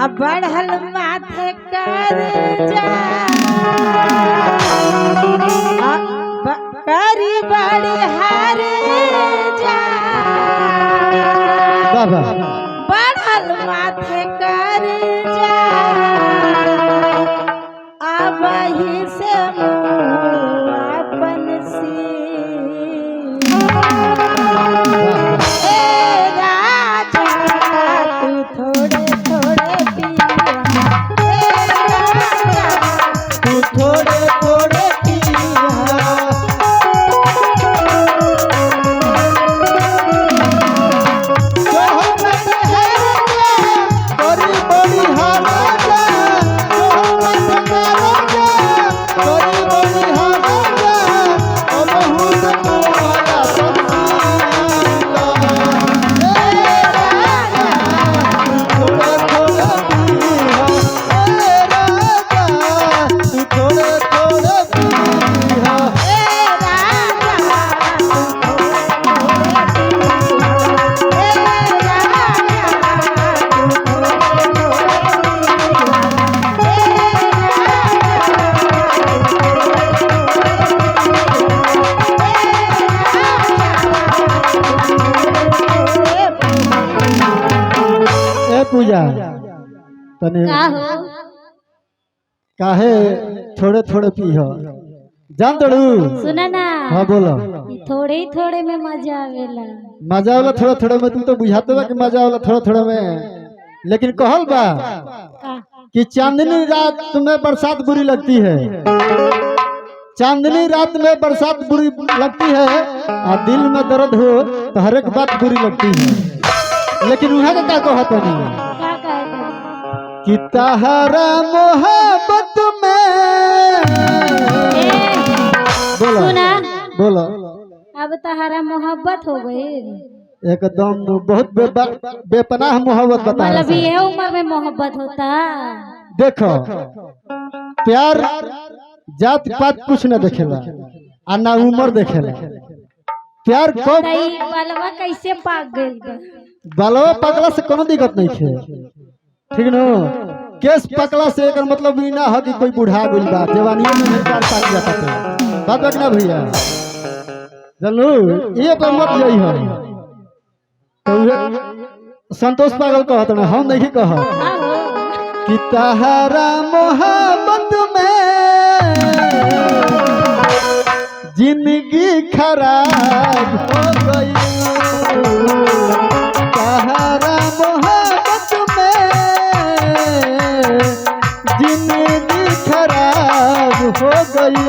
अब बढ़ल माथे कर जा करी बड़ी हार जा बढ़ल माथे कर जा अब ही से अपन सी राजा तू थोड़े थोड़े पिया तू थोड़े थोड़े पूजा तने काहे थोड़े थोड़े पी हो जान तड़ू सुना ना। हाँ बोलो थोड़े ही थोड़े में मजा आवेला मजा वाला थोड़ा थोड़ा में तू तो बुझाते बा कि मजा वाला थोड़ा थोड़ा में लेकिन कहल बा कि चांदनी रात में बरसात बुरी लगती है चांदनी रात में बरसात बुरी लगती है और दिल में दर्द हो तो हर एक बात बुरी लगती है लेकिन वहाँ का क्या कहत नहीं कि तहरा मोहब्बत में बोलो बोलो अब तहरा मोहब्बत हो गई एकदम बहुत बेपनाह मोहब्बत बता मतलब ये उम्र में मोहब्बत होता देखो प्यार जात पात कुछ न देखेला और ना उम्र देखेला प्यार कब बालवा कैसे पाक गई बालवा पकला से कोनो दिक्कत नहीं है ठीक न केस पकला से एक मतलब ई ना हो कि कोई बुढ़ा गइल बा जवानी में प्यार पाक जाता है बात बकना भैया चलो ये पर मत यही है तो संतोष पागल कहत ना हम नहीं कहत कि तहरा मोहब्बत में जिंदगी खराब हो गई तहरा मोहब्बत में जिंदगी खराब हो गई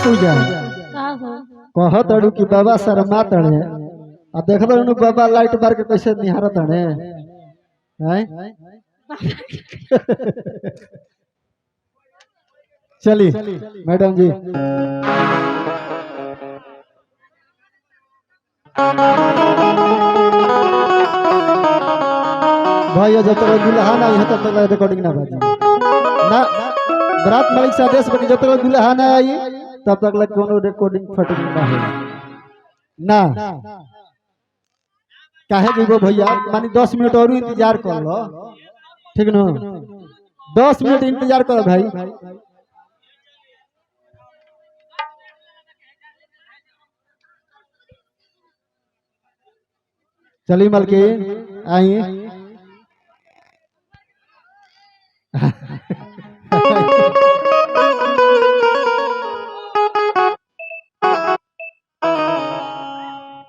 पूजा कह तड़ू कि बाबा शर्मा तड़े आ देख बाबा लाइट मार के कैसे निहार तड़े हैं? चलिए मैडम जी, भैया जब तक दुल्हा ना आई तब तक रिकॉर्डिंग ना बाजी ना। बरात मालिक से आदेश बनी जब तक दुल्हा ना आई तब तक लग कोनो रिकॉर्डिंग फटिंग ना हो ना। काहे जीवो भैया, मानी 10 मिनट और इंतजार कर लो, ठीक न? 10 मिनट इंतजार करो भाई। चलिए मलकिन आई।